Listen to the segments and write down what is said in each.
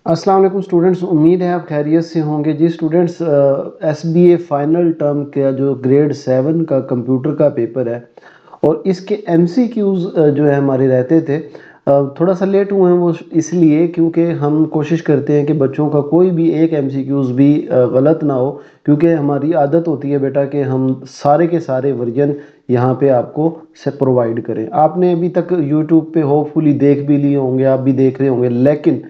अस्सलाम वालेकुम स्टूडेंट्स, उम्मीद है आप खैरियत से होंगे जी। स्टूडेंट्स, एसबीए फाइनल टर्म का जो ग्रेड 7 का कंप्यूटर का पेपर है और इसके एमसीक्यूज़ जो है हमारे रहते थे। थोड़ा सा लेट हुए हैं वो इसलिए क्योंकि हम कोशिश करते हैं कि बच्चों का कोई भी एक एमसीक्यूज़ भी गलत ना हो, क्योंकि हमारी आदत होती है बेटा कि हम सारे के सारे वर्जन यहाँ पे आपको से प्रोवाइड करें। आपने अभी तक यूट्यूब पे होपफुली देख भी लिए होंगे, आप भी देख रहे होंगे, लेकिन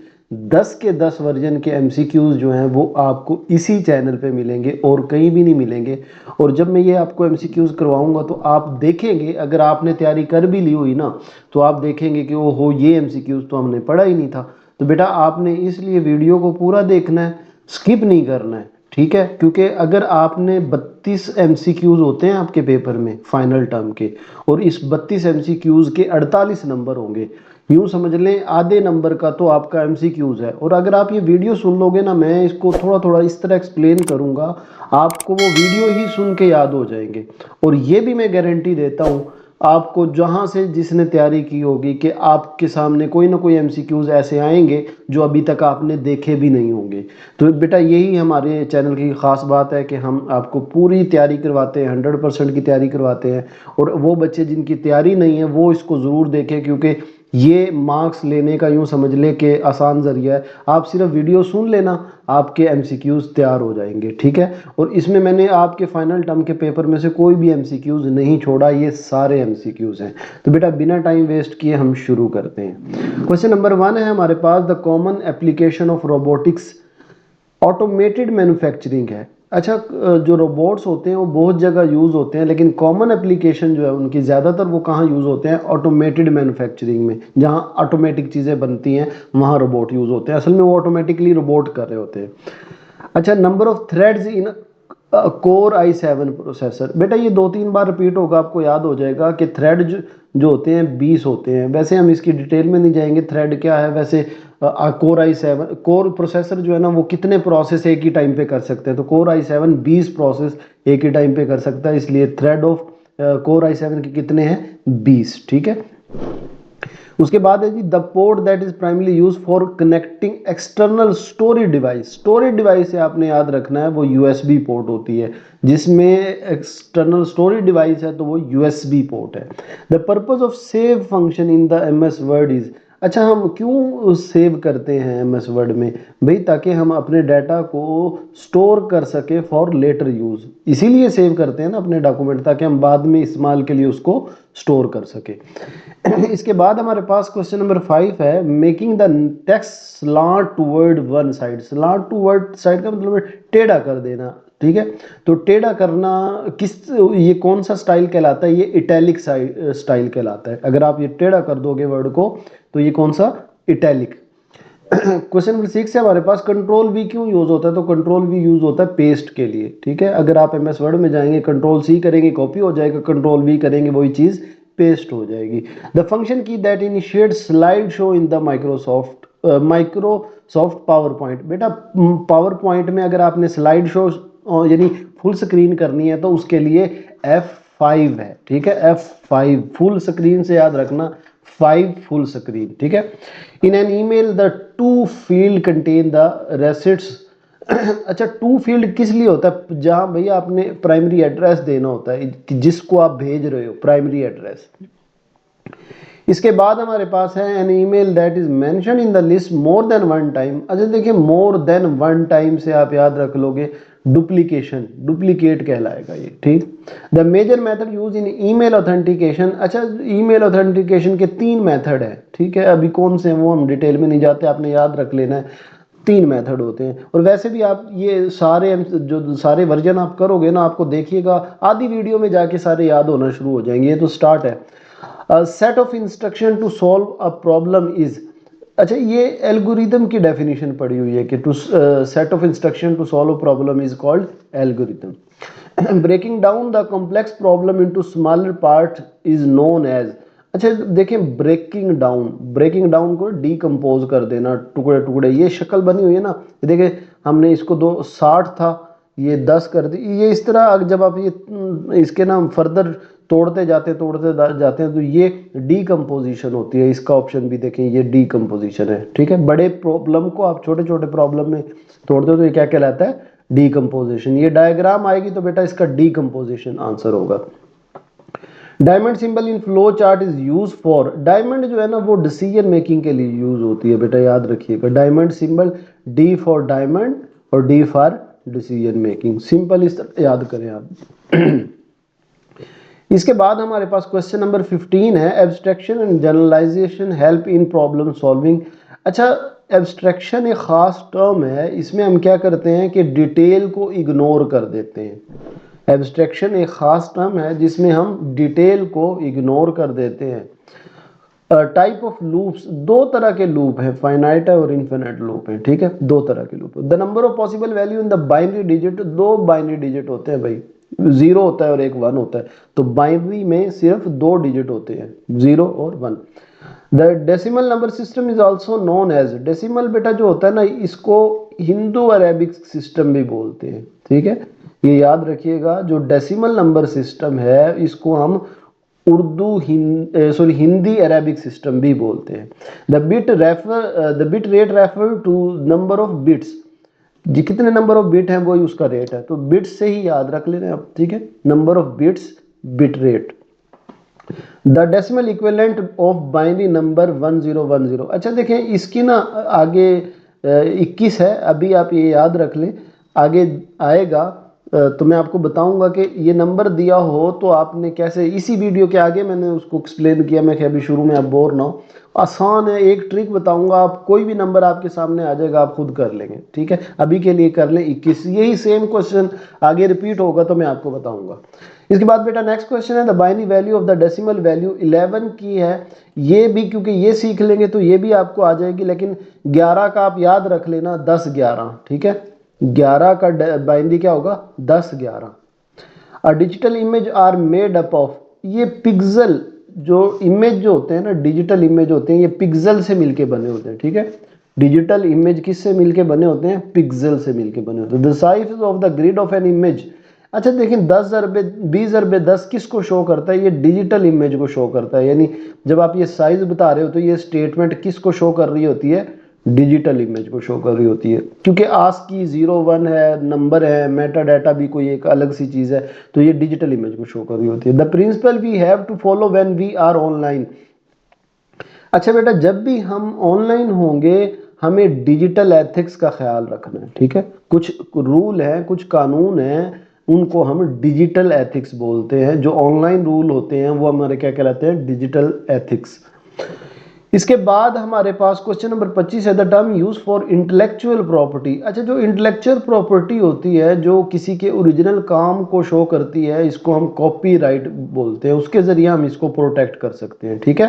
10 के 10 वर्जन के एमसीक्यूज जो हैं वो आपको इसी चैनल पे मिलेंगे और कहीं भी नहीं मिलेंगे। और जब मैं ये आपको एमसीक्यूज करवाऊंगा तो आप देखेंगे, अगर आपने तैयारी कर भी ली हुई ना तो आप देखेंगे कि ओ हो, ये एमसीक्यूज तो हमने पढ़ा ही नहीं था। तो बेटा आपने इसलिए वीडियो को पूरा देखना है, स्किप नहीं करना है, ठीक है? क्योंकि अगर आपने 32 एमसीक्यूज होते हैं आपके पेपर में फाइनल टर्म के, और इस 32 एमसीक्यूज के 48 नंबर होंगे। यूं समझ लें आधे नंबर का तो आपका एमसीक्यूज है। और अगर आप ये वीडियो सुन लोगे ना, मैं इसको थोड़ा थोड़ा इस तरह एक्सप्लेन करूंगा, आपको वो वीडियो ही सुन के याद हो जाएंगे। और ये भी मैं गारंटी देता हूँ आपको, जहां से जिसने तैयारी की होगी, कि आपके सामने कोई ना कोई एमसीक्यूज ऐसे आएंगे जो अभी तक आपने देखे भी नहीं होंगे। तो बेटा यही हमारे चैनल की खास बात है कि हम आपको पूरी तैयारी करवाते हैं, 100% की तैयारी करवाते हैं। और वो बच्चे जिनकी तैयारी नहीं है वो इसको ज़रूर देखें, क्योंकि ये मार्क्स लेने का यूं समझ लें कि आसान जरिया है। आप सिर्फ वीडियो सुन लेना, आपके एमसीक्यूज तैयार हो जाएंगे, ठीक है? और इसमें मैंने आपके फाइनल टर्म के पेपर में से कोई भी एमसीक्यूज नहीं छोड़ा, ये सारे एमसीक्यूज हैं। तो बेटा बिना टाइम वेस्ट किए हम शुरू करते हैं। क्वेश्चन नंबर 1 है हमारे पास, the common application of robotics automated manufacturing है। अच्छा, जो रोबोट्स होते हैं वो बहुत जगह यूज़ होते हैं, लेकिन कॉमन एप्लीकेशन जो है उनकी ज़्यादातर वो कहाँ यूज़ होते हैं? ऑटोमेटेड मैन्युफैक्चरिंग में। जहाँ ऑटोमेटिक चीज़ें बनती हैं वहाँ रोबोट यूज़ होते हैं। असल में वो ऑटोमेटिकली रोबोट कर रहे होते हैं। अच्छा, number of threads in core i7 processor. बेटा ये 2-3 बार रिपीट होगा, आपको याद हो जाएगा कि थ्रेड जो होते हैं 20 होते हैं। वैसे हम इसकी डिटेल में नहीं जाएंगे थ्रेड क्या है। वैसे कोर i7 कोर प्रोसेसर जो है ना, वो कितने प्रोसेस एक ही टाइम पे कर सकते हैं? तो कोर i7 20 प्रोसेस एक ही टाइम पे कर सकता है, इसलिए थ्रेड ऑफ कोर i7 के कितने हैं? 20, ठीक है। उसके बाद है जी, the port that is primarily use for connecting external storage device. Storage device से आपने याद रखना है वो यूएसबी पोर्ट होती है। जिसमें एक्सटर्नल स्टोरेज डिवाइस है तो वो यूएसबी पोर्ट है। The purpose of save function in the MS word is. अच्छा, हम क्यों सेव करते हैं एमएस वर्ड में? भाई ताकि हम अपने डाटा को स्टोर कर सके फॉर लेटर यूज। इसीलिए सेव करते हैं ना अपने डॉक्यूमेंट, ताकि हम बाद में इस्तेमाल के लिए उसको स्टोर कर सके। इसके बाद हमारे पास क्वेश्चन नंबर 5 है, making the text slant toward one side. Slant toward side का मतलब टेढ़ा कर देना, ठीक है? तो टेढ़ा करना ये कौन सा स्टाइल कहलाता है? ये इटैलिक स्टाइल कहलाता है। अगर आप ये टेढ़ा कर दोगे वर्ड को तो ये कौन सा? इटैलिक। क्वेश्चन नंबर 6 है हमारे पास, कंट्रोल वी क्यों यूज होता है? तो कंट्रोल वी यूज होता है पेस्ट के लिए, ठीक है? अगर आप एमएस वर्ड में जाएंगे, कंट्रोल सी करेंगे कॉपी हो जाएगा, कंट्रोल वी करेंगे वही चीज पेस्ट हो जाएगी। द फंक्शन की that initiate slide show in the Microsoft power point. बेटा पावर पॉइंट में अगर आपने स्लाइड शो यानी फुल स्क्रीन करनी है तो उसके लिए F5 है, ठीक है? F5 फुल स्क्रीन से याद रखना, 5 फुल स्क्रीन, ठीक है? In an email the to field contain the recipients. अच्छा, टू फील्ड किस लिए होता है? जहां भैया आपने प्राइमरी एड्रेस देना होता है कि जिसको आप भेज रहे हो, प्राइमरी एड्रेस। इसके बाद हमारे पास है an email that is mention in the list more than one time. अच्छा देखिए, मोर देन वन टाइम से आप याद रख लोगे डुप्लीकेशन, डुप्लीकेट कहलाएगा ये, ठीक? The major method use in email authentication. अच्छा, ईमेल ऑथेंटिकेशन के 3 मेथड है, ठीक है? अभी कौन से हैं वो हम डिटेल में नहीं जाते, आपने याद रख लेना है 3 मेथड होते हैं। और वैसे भी आप ये सारे जो सारे वर्जन आप करोगे ना, आपको देखिएगा आधी वीडियो में जाके सारे याद होना शुरू हो जाएंगे। ये तो स्टार्ट है। Set of instruction to solve a problem is. अच्छा, ये एल्गोरिदम की डेफिनेशन पड़ी हुई है कि to set of instruction to solve a problem is called algorithm. Breaking down the complex problem into smaller part is known as. अच्छा देखिए, breaking down को डीकम्पोज कर देना, टुकड़े टुकड़े, ये शक्ल बनी हुई है ना। देखिए हमने इसको 60 था, ये 10 कर दी, ये इस तरह जब आप ये इसके ना फर्दर तोड़ते जाते जाते हैं तो ये डीकम्पोजिशन होती है। इसका ऑप्शन भी देखें, ये डीकम्पोजिशन है, ठीक है। बड़े प्रॉब्लम को आप छोटे छोटे प्रॉब्लम में तोड़ते हो तो ये क्या कहलाता है, डीकम्पोजिशन। ये डायग्राम आएगी तो बेटा इसका डीकम्पोजिशन आंसर होगा। Diamond symbol in flow chart is use for, diamond जो है ना वो डिसीजन मेकिंग के लिए यूज होती है बेटा, याद रखिएगा। Diamond symbol, D for diamond और D for decision making, simple इस तरह याद करें आप। इसके बाद हमारे पास क्वेश्चन नंबर 15 है, abstraction and generalization help in problem solving. अच्छा, एब्स्ट्रैक्शन एक खास टर्म है, इसमें हम क्या करते हैं कि डिटेल को इग्नोर कर देते हैं। एब्स्ट्रैक्शन एक खास टर्म है जिसमें हम डिटेल को इग्नोर कर देते हैं। टाइप ऑफ लूप्स, दो तरह के लूप हैं, फाइनाइट है और इनफिनिट लूप है, ठीक है, दो तरह के loop. The number of possible value in the binary digit, दो बाइनरी डिजिट होते हैं भाई, 0 होता है और एक 1 होता है, तो बाइनरी में सिर्फ दो डिजिट होते हैं, 0 और 1। The decimal number system is also known as, decimal बेटा जो होता है ना इसको हिंदू अरेबिक सिस्टम भी बोलते हैं, ठीक है, ये याद रखिएगा। जो डेसिमल नंबर सिस्टम है इसको हम उर्दू हिंदी अरेबिक सिस्टम भी बोलते हैं। The bit rate refer to number of bits, जी कितने नंबर ऑफ बिट है वही उसका रेट है, तो बिट्स से ही याद रख लेना आप, ठीक है, number of bits bit rate. The decimal equivalent of binary number 1010, अच्छा देखें इसकी ना आगे 21 है, अभी आप ये याद रख लें, आगे आएगा तो मैं आपको बताऊंगा कि ये नंबर दिया हो तो आपने कैसे, इसी वीडियो के आगे मैंने उसको एक्सप्लेन किया, मैं अभी शुरू में आप बोर ना हो, आसान है, एक ट्रिक बताऊंगा, आप कोई भी नंबर आपके सामने आ जाएगा आप खुद कर लेंगे, ठीक है। अभी के लिए कर लें 21, यही सेम क्वेश्चन आगे रिपीट होगा तो मैं आपको बताऊंगा। इसके बाद बेटा नेक्स्ट क्वेश्चन है, the binary value of the decimal value 11 की है, ये भी क्योंकि ये सीख लेंगे तो ये भी आपको आ जाएगी, लेकिन 11 का आप याद रख लेना 10 11, ठीक है, 11 का बाइनरी क्या होगा 10 11। A digital image are made up of, ये पिक्सल, जो इमेज जो होते हैं ना डिजिटल इमेज होते हैं, ये पिक्सल से मिलके बने होते हैं, ठीक है, डिजिटल इमेज किससे मिलके बने होते हैं, पिक्सल से मिलके बने होते हैं। The size of the grid of an image, अच्छा देखिए 10 अरबे 20 अरबे 10 किसको शो करता है, ये डिजिटल इमेज को शो करता है, यानी जब आप ये साइज बता रहे हो तो ये स्टेटमेंट किसको शो कर रही होती है, डिजिटल इमेज को शो कर रही होती है, क्योंकि आस्की 0 1 है, नंबर है, मेटा डाटा भी कोई एक अलग सी चीज है, तो ये डिजिटल इमेज को शो कर रही होती है। The principle we have to follow when we are online, अच्छा बेटा जब भी हम ऑनलाइन होंगे हमें डिजिटल एथिक्स का ख्याल रखना है, ठीक है, कुछ रूल है, कुछ कानून है, उनको हम डिजिटल एथिक्स बोलते हैं, जो ऑनलाइन रूल होते हैं वो हमारे क्या कहलाते हैं, डिजिटल एथिक्स। इसके बाद हमारे पास क्वेश्चन नंबर 25 है, the term use for intellectual property, अच्छा जो इंटेलेक्चुअल प्रॉपर्टी होती है जो किसी के ओरिजिनल काम को शो करती है, इसको हम कॉपीराइट बोलते हैं, उसके जरिए हम इसको प्रोटेक्ट कर सकते हैं, ठीक है।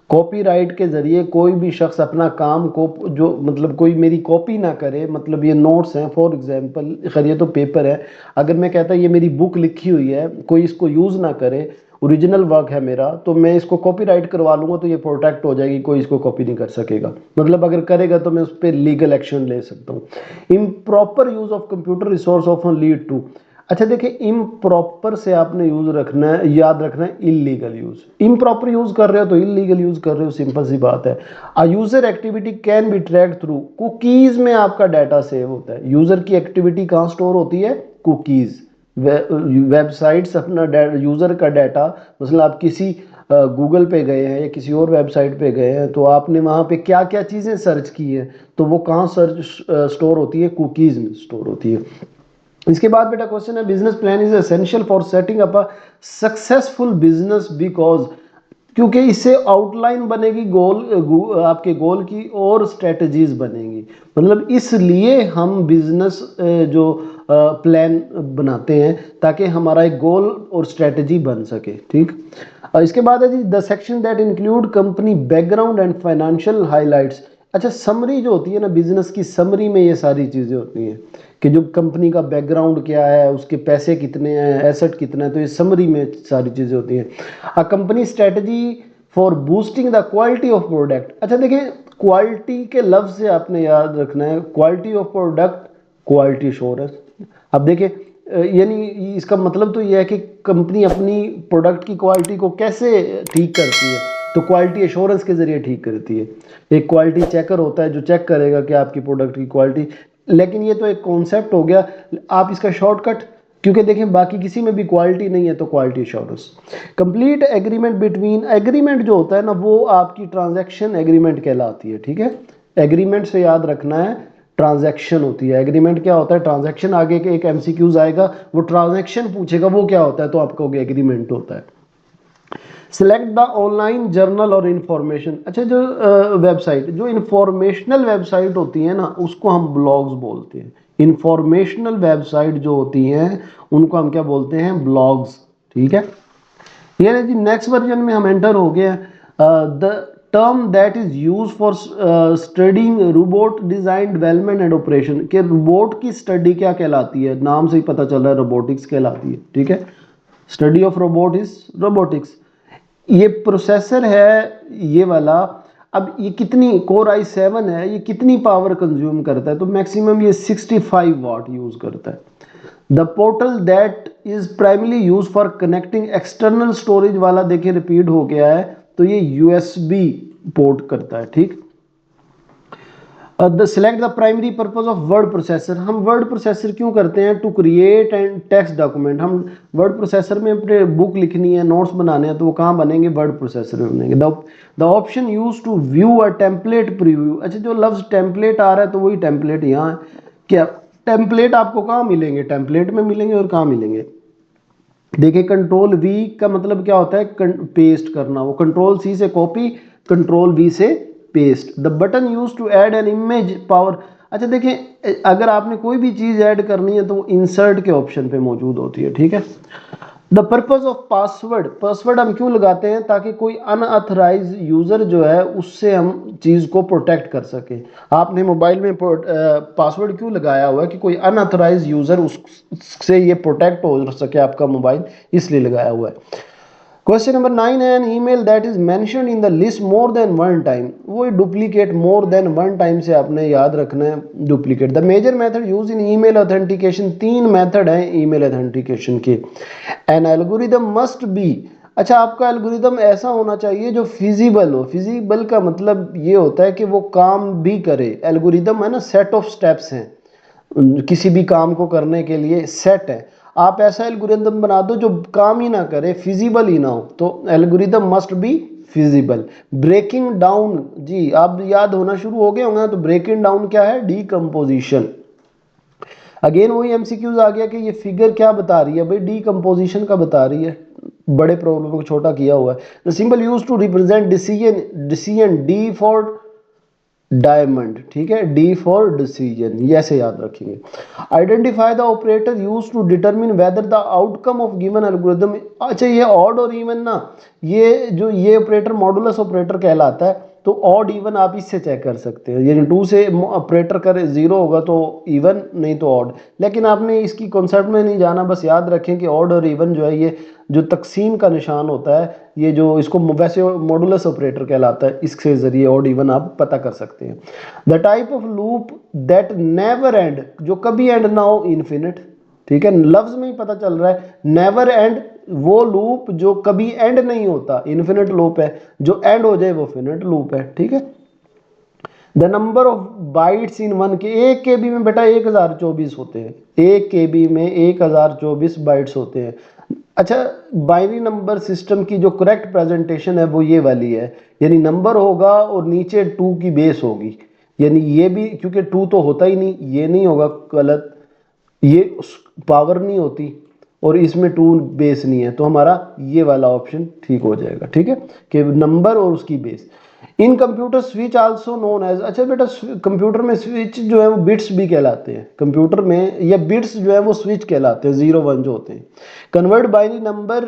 कॉपीराइट के जरिए कोई भी शख्स अपना काम को, जो मतलब कोई मेरी कॉपी ना करे, मतलब ये नोट्स हैं फॉर एग्जांपल, खैर ये तो पेपर है, अगर मैं कहता ये मेरी बुक लिखी हुई है कोई इसको यूज़ ना करे, ओरिजिनल वर्क है मेरा, तो मैं इसको कॉपीराइट करवा लूंगा तो ये प्रोटेक्ट हो जाएगी, कोई इसको कॉपी नहीं कर सकेगा, मतलब अगर करेगा तो मैं उस पर लीगल एक्शन ले सकता हूँ। Improper use of computer resource often lead to, अच्छा देखिए इम्प्रॉपर से आपने यूज रखना है, याद रखना है इलीगल यूज, इम्प्रॉपर यूज कर रहे हो तो इलीगल यूज कर रहे हो, सिंपल सी बात है। अ user activity can be tracked through cookies, में आपका डाटा सेव होता है, यूजर की एक्टिविटी कहाँ स्टोर होती है, कुकीज, वेबसाइट्स अपना यूजर का डाटा, मतलब आप किसी गूगल पे गए हैं या किसी और वेबसाइट पे गए हैं तो आपने वहां पे क्या क्या चीजें सर्च की है, तो वो कहाँ सर्च स्टोर होती है, कुकीज में स्टोर होती है। इसके बाद बेटा क्वेश्चन है, business plan is essential for setting up a successful business because, क्योंकि इससे आउटलाइन बनेगी गोल, आपके गोल की और स्ट्रेटजीज बनेगी, मतलब इसलिए हम बिजनेस जो प्लान बनाते हैं ताकि हमारा एक गोल और स्ट्रेटजी बन सके, ठीक। इसके बाद है जी, the section that include company background and financial highlights, अच्छा समरी जो होती है ना बिजनेस की, समरी में ये सारी चीजें होती हैं कि जो कंपनी का बैकग्राउंड क्या है, उसके पैसे कितने हैं, एसेट कितना है, तो ये समरी में सारी चीजें होती हैं। A company strategy for boosting the quality of product, अच्छा देखिए क्वालिटी के लफ्ज से आपने याद रखना है, quality of product quality assurance, अब देखिए यानी इसका मतलब तो ये है कि कंपनी अपनी प्रोडक्ट की क्वालिटी को कैसे ठीक करती है, तो क्वालिटी एश्योरेंस के ज़रिए ठीक करती है। एक क्वालिटी चेकर होता है जो चेक करेगा कि आपकी प्रोडक्ट की क्वालिटी, लेकिन ये तो एक कॉन्सेप्ट हो गया, आप इसका शॉर्टकट, क्योंकि देखें बाकी किसी में भी क्वालिटी नहीं है तो quality assurance. Complete agreement between, agreement जो होता है ना वो आपकी ट्रांजैक्शन एग्रीमेंट कहलाती है, ठीक है। एग्रीमेंट से याद रखना है ट्रांजैक्शन होती है, एग्रीमेंट क्या होता है, ट्रांजैक्शन, आगे के एक एमसीक्यूज आएगा वो ट्रांजैक्शन पूछेगा वो क्या होता है, तो आपका एग्रीमेंट होता है। सिलेक्ट द ऑनलाइन जर्नल और इंफॉर्मेशन, अच्छा जो वेबसाइट, जो इंफॉर्मेशनल वेबसाइट होती है ना उसको हम ब्लॉग्स बोलते हैं। इंफॉर्मेशनल वेबसाइट जो होती हैं उनको हम क्या बोलते हैं, ब्लॉग्स, ठीक है। ये जी नेक्स्ट वर्जन में हम एंटर हो गए। The term that is use for studying robot design development and operation, के रोबोट की स्टडी क्या कहलाती है, नाम से ही पता चल रहा है रोबोटिक्स कहलाती है, ठीक है। Study of robot is robotics. ये प्रोसेसर है ये वाला, अब ये कितनी कोर i7 है, ये कितनी पावर कंज्यूम करता है, तो मैक्सिमम ये 65 वाट यूज करता है। The portal that is primarily use for connecting external storage वाला देखिए रिपीट हो गया है, तो ये यूएसबी पोर्ट करता है, ठीक। The select the primary purpose of word processor, हम वर्ड प्रोसेसर क्यों करते हैं, to create and text document. हम वर्ड प्रोसेसर में अपने बुक लिखनी है, नोट्स बनाने हैं, तो वो कहाँ बनेंगे, वर्ड प्रोसेसर में बनेंगे। The option use to view a template preview, अच्छा जो लफ्ज टेम्पलेट आ रहा है तो वही टेम्पलेट यहाँ है। क्या टेम्पलेट आपको कहाँ मिलेंगे, टेम्पलेट में मिलेंगे, और कहाँ मिलेंगे, देखिए कंट्रोल वी का मतलब क्या होता है, पेस्ट करना, वो कंट्रोल सी से कॉपी, कंट्रोल वी से paste. The button use to add an image power, अच्छा देखिए अगर आपने कोई भी चीज ऐड करनी है तो वो इंसर्ट के ऑप्शन पे मौजूद होती है, ठीक है। The purpose of password, password हम क्यों लगाते हैं, ताकि कोई अनऑथराइज यूजर जो है उससे हम चीज को प्रोटेक्ट कर सके। आपने मोबाइल में पासवर्ड क्यों लगाया हुआ है, कि कोई अनऑथराइज यूजर उससे ये प्रोटेक्ट हो सके आपका मोबाइल, इसलिए लगाया हुआ है। क्वेश्चन नंबर 9 है, an email that is mentioned in the list more than one time, वो duplicate, more than one time से आपने याद रखना है duplicate. The major method use in email authentication, तीन मेथड हैं ईमेल ऑथेंटिकेशन के। एन एल्गोरिदम मस्ट बी, अच्छा आपका एल्गोरिदम ऐसा होना चाहिए जो फिजिबल हो, फिजिबल का मतलब ये होता है कि वो काम भी करे, एल्गोरिदम है ना सेट ऑफ स्टेप्स हैं, किसी भी काम को करने के लिए सेट है। आप ऐसा एल्गोरिदम बना दो जो काम ही ना करे, फिजिबल ही ना हो, तो algorithm must be feasible. Breaking down, जी आप याद होना शुरू हो गए होंगे, तो ब्रेकिंग डाउन क्या है, डीकम्पोजिशन। अगेन वही एमसीक्यूज आ गया कि ये फिगर क्या बता रही है भाई, डीकम्पोजिशन का बता रही है, बड़े प्रॉब्लम को छोटा किया हुआ है। The symbol use to represent decision, decision D for diamond, ठीक है, डी फॉर डिसीजन, ये ऐसे याद रखेंगे। Identify the operator use to determine whether the outcome of given algorithm, अच्छा ये ऑड और इवन ना, ये जो ये ऑपरेटर मॉडुलस ऑपरेटर कहलाता है, तो ऑड इवन आप इससे चेक कर सकते हैं, यानी 2 से ऑपरेटर करे 0 होगा तो इवन, नहीं तो ऑड। लेकिन आपने इसकी कॉन्सेप्ट में नहीं जाना, बस याद रखें कि ऑड और इवन जो है ये जो तकसीम का निशान होता है, ये जो इसको वैसे मॉडुलस ऑपरेटर कहलाता है, इसके जरिए ऑड इवन आप पता कर सकते हैं। The type of loop that never and, जो कभी एंड ना हो, इन्फिनिट, ठीक है, लफ्ज में ही पता चल रहा है, नेवर एंड वो लूप जो कभी एंड नहीं होता, इन्फिनिट लूप है, जो एंड हो जाए वो फिनिट लूप है, ठीक है। The number of bytes in one के, एक केबी में बेटा 1024 होते हैं, एक केबी में 1024 बाइट्स होते हैं। अच्छा बाइनरी नंबर सिस्टम की जो करेक्ट प्रेजेंटेशन है वो ये वाली है, यानी नंबर होगा और नीचे 2 की बेस होगी, यानी ये भी क्योंकि 2 तो होता ही नहीं, ये नहीं होगा गलत, ये पावर नहीं होती और इसमें 2 बेस नहीं है, तो हमारा ये वाला ऑप्शन ठीक हो जाएगा, ठीक है, कि नंबर और उसकी base. In computer switch also known as, अच्छा बेटा कंप्यूटर में स्विच जो है वो बिट्स भी कहलाते हैं, कंप्यूटर में या बिट्स जो है वो स्विच कहलाते हैं, 0 1 जो होते हैं। कन्वर्ट बाइनरी नंबर,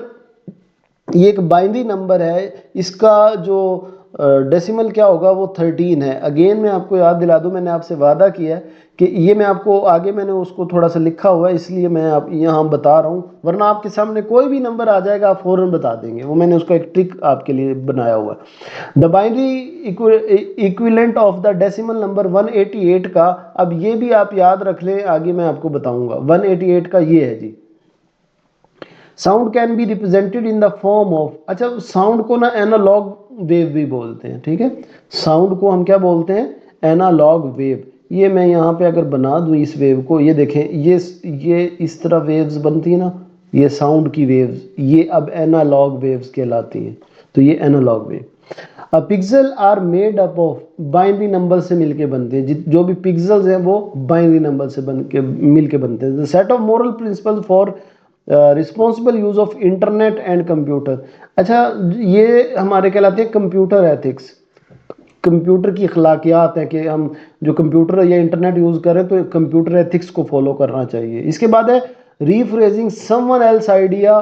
ये एक बाइनरी नंबर है, इसका जो डेसिमल क्या होगा वो 13 है। अगेन मैं आपको याद दिला दूं, मैंने आपसे वादा किया है कि ये मैं आपको आगे मैंने उसको थोड़ा सा लिखा हुआ है, इसलिए मैं आप यहाँ बता रहा हूँ, वरना आपके सामने कोई भी नंबर आ जाएगा आप फ़ौरन बता देंगे। वो मैंने उसका एक ट्रिक आपके लिए बनाया हुआ है। The binary equivalent of the decimal number 188 का, अब ये भी आप याद रख लें, आगे मैं आपको बताऊंगा। 188 का ये है जी, sound can be represented in the form of, अच्छा साउंड को ना एनालॉग वेव भी बोलते हैं, ठीक है। साउंड को हम क्या बोलते हैं, एनालॉग वेव। ये मैं यहाँ पे अगर बना दूँ इस वेव को, ये देखें, ये इस तरह वेव्स बनती है ना, ये साउंड की वेव्स, ये अब एनालॉग वेव्स कहलाती हैं। तो ये analog wave. Pixel are made up of, binary number से मिलके बनते हैं, जो भी पिक्सल्स हैं वो बाइनरी नंबर से बन के मिलके बनते हैं। The set of moral principle for responsible use of internet and computer, अच्छा ये हमारे कहलाते हैं कंप्यूटर एथिक्स। कंप्यूटर की अखलाकियात है कि हम जो कंप्यूटर या इंटरनेट यूज करें तो कंप्यूटर एथिक्स को फॉलो करना चाहिए। इसके बाद है rephrasing someone else idea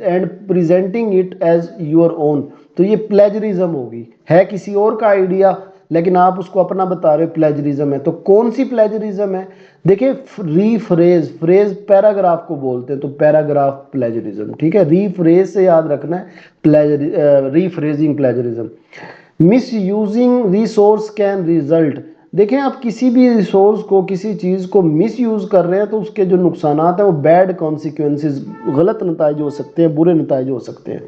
and presenting it as your own, तो ये प्लेजरिज्म होगी, है किसी और का आइडिया लेकिन आप उसको अपना बता रहे हो, प्लेजरिज्म है। तो कौन सी प्लेजरिज्म है, देखिए रीफ्रेज, फ्रेज पैराग्राफ को बोलते हैं, तो पैराग्राफ प्लेजरिज्म, ठीक है। रीफ्रेज से याद रखना है, rephrasing plagiarism. Miss using resource can result, देखें आप किसी भी रिसोर्स को, किसी चीज़ को मिस यूज़ कर रहे हैं तो उसके जो नुकसानात हैं वो बैड कॉन्सिक्वेंसेस, गलत नताइज हो सकते हैं, बुरे नताइज हो सकते हैं।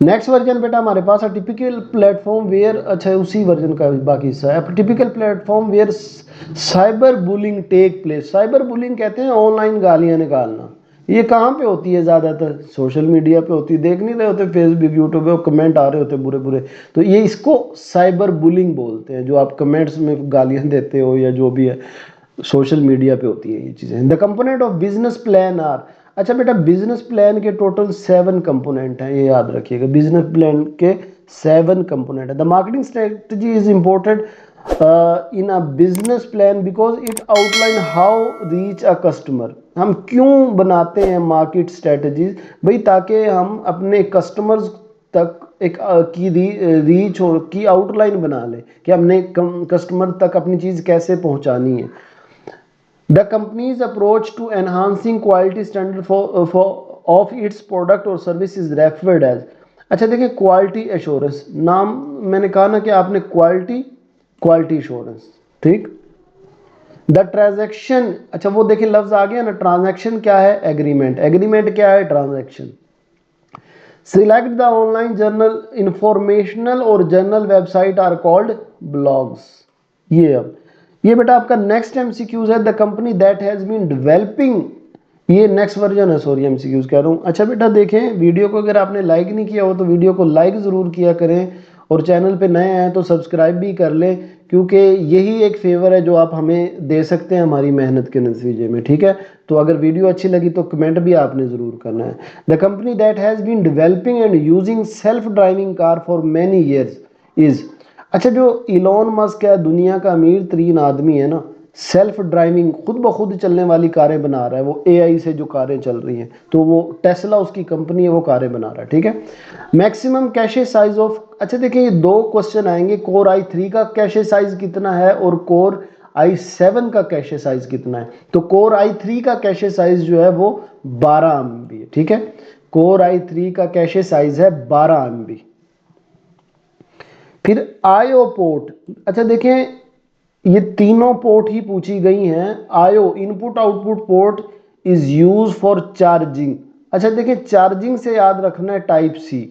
नेक्स्ट वर्जन बेटा हमारे पास है टिपिकल प्लेटफॉर्म वेयर, अच्छा उसी वर्जन का बाकी हिस्सा है। Typical platform where cyber bullying take place, cyber bullying कहते हैं ऑनलाइन गालियां निकालना। ये कहाँ पे होती है, ज़्यादातर सोशल मीडिया पे होती है, देख नहीं रहे होते फेसबुक यूट्यूब पे कमेंट आ रहे होते बुरे बुरे, तो ये इसको साइबर बुलिंग बोलते हैं, जो आप कमेंट्स में गालियां देते हो या जो भी है, सोशल मीडिया पे होती है ये चीज़ें। The component of business plan are, अच्छा बेटा बिजनेस प्लान के टोटल 7 कंपोनेंट हैं, ये याद रखिएगा, बिजनेस प्लान के 7 कंपोनेंट है। The marketing strategy is important in a business plan because it outline how reach a customer, हम क्यों बनाते हैं मार्केट स्ट्रेटजीज भाई, ताकि हम अपने कस्टमर्स तक एक की रीच हो, की आउटलाइन बना लें कि हमने कस्टमर तक अपनी चीज़ कैसे पहुंचानी है। The company's approach to enhancing quality standard of its product or service is referred as, अच्छा देखिए क्वालिटी एश्योरेंस, नाम मैंने कहा ना कि आपने क्वालिटी एश्योरेंस, ठीक। द ट्रांजैक्शन, अच्छा वो देखिए लफ्ज आ गया ना, ट्रांजैक्शन क्या है, एग्रीमेंट, एग्रीमेंट क्या है, transaction. Select the online journal, informational और journal website are called blogs. ये अब ये बेटा आपका नेक्स्ट एमसीक्यूज है, the company that has been developing, ये नेक्स्ट वर्जन है, सॉरी एमसीक्यूज कह रहा हूँ। अच्छा बेटा देखें वीडियो को, अगर आपने लाइक नहीं किया हो तो वीडियो को लाइक ज़रूर किया करें, और चैनल पे नए हैं तो सब्सक्राइब भी कर लें, क्योंकि यही एक फेवर है जो आप हमें दे सकते हैं हमारी मेहनत के नतीजे में, ठीक है। तो अगर वीडियो अच्छी लगी तो कमेंट भी आपने ज़रूर करना है। The company that has been developing and using self driving car for many years is, अच्छा जो इलॉन मस्क है, दुनिया का अमीर तरीन आदमी है ना, सेल्फ ड्राइविंग खुद ब खुद चलने वाली कारें बना रहा है, वो एआई से जो कारें चल रही हैं, तो वो टेस्ला उसकी कंपनी है, वो कारें बना रहा है, ठीक है। मैक्सिमम कैशे साइज ऑफ, अच्छा देखिए ये 2 क्वेश्चन आएंगे, कोर i3 का कैशे साइज कितना है और कोर i7 का कैशे साइज कितना है। तो कोर i3 का कैशे साइज जो है वो 12 MB है, ठीक है। कोर i3 का कैशे साइज है 12 MB। फिर आयो पोर्ट, अच्छा देखें ये तीनों पोर्ट ही पूछी गई हैं। आयो input output port is use for charging, अच्छा देखिए चार्जिंग से याद रखना है टाइप सी,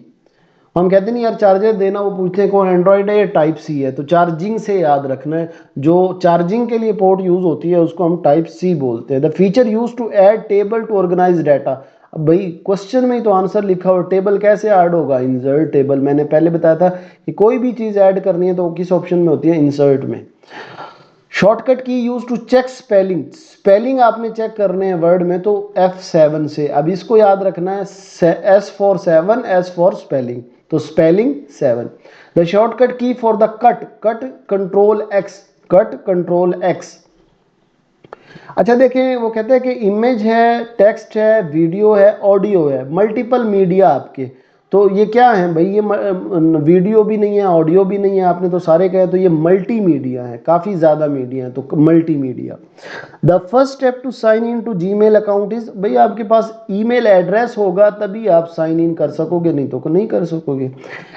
हम कहते नहीं यार चार्जर देना, वो पूछते हैं कौन एंड्रॉइड है या टाइप सी है, तो चार्जिंग से याद रखना है, जो चार्जिंग के लिए पोर्ट यूज होती है उसको हम टाइप सी बोलते हैं। The feature use to add table to organize data, अब भाई क्वेश्चन में ही तो आंसर लिखा हो, टेबल कैसे ऐड होगा, इंसर्ट टेबल, मैंने पहले बताया था कि कोई भी चीज ऐड करनी है तो किस ऑप्शन में होती है, इंसर्ट में। Shortcut key use to check spelling, spelling आपने चेक करने हैं वर्ड में तो F7 से, अब इसको याद रखना है, S for 7, S for spelling, तो spelling 7। The shortcut key for the cut, cut control X, cut control X। अच्छा देखें वो कहते हैं कि इमेज है, टेक्स्ट है, वीडियो है, ऑडियो है, मल्टीपल मीडिया आपके, तो ये क्या है भाई, ये वीडियो भी नहीं है, ऑडियो भी नहीं है, आपने तो सारे कहे, तो ये मल्टीमीडिया है, काफ़ी ज़्यादा मीडिया है, तो multimedia. The first step to sign in to Gmail account is, भाई आपके पास ईमेल एड्रेस होगा तभी आप साइन इन कर सकोगे, नहीं तो नहीं कर सकोगे।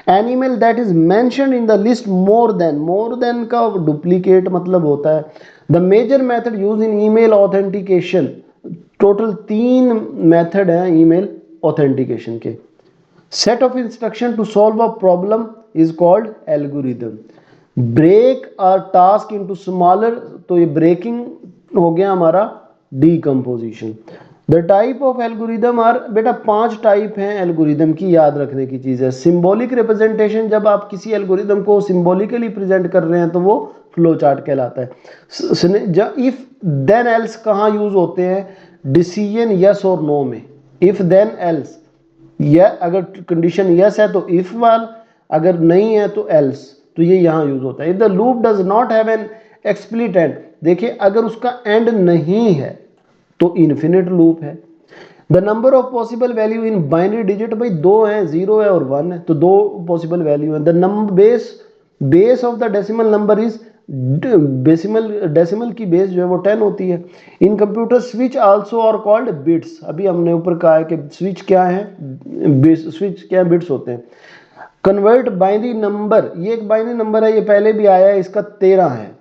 An email that is mentioned in the list more than का डुप्लीकेट मतलब होता है। The major method use in email authentication, total 3 method हैं ईमेल ऑथेंटिकेशन के। Set of instruction to solve a problem is called algorithm. Break a task into smaller, तो ये breaking हो गया हमारा decomposition. The type of algorithm are, बेटा 5 type हैं algorithm की, याद रखने की चीज है। सिंबॉलिक रिप्रेजेंटेशन, जब आप किसी एल्गोरिदम को सिंबॉलिकली प्रेजेंट कर रहे हैं तो वो फ्लो चार्ट कहलाता है। इफ देन एल्स कहाँ यूज होते हैं, डिसीजन यस और नो में। इफ देन एल्स, या अगर कंडीशन यस है तो इफ वाल, अगर नहीं है तो एल्स, तो ये यहां यूज होता है। If the loop does not have an explicit end, देखिए अगर उसका एंड नहीं है तो इन्फिनिट लूप है। The number of possible value in binary digit, भाई 2 है, 0 है और 1 है, तो 2 पॉसिबल वैल्यू है। The number base of the decimal number is, decimal की बेस जो है वो 10 होती है। In computer switch also are called bits, अभी हमने ऊपर कहा है कि स्विच क्या है, स्विच क्या है, बिट्स होते हैं। कन्वर्ट बाइनरी नंबर, ये एक बाइनरी नंबर है, ये पहले भी आया है, इसका 13 है,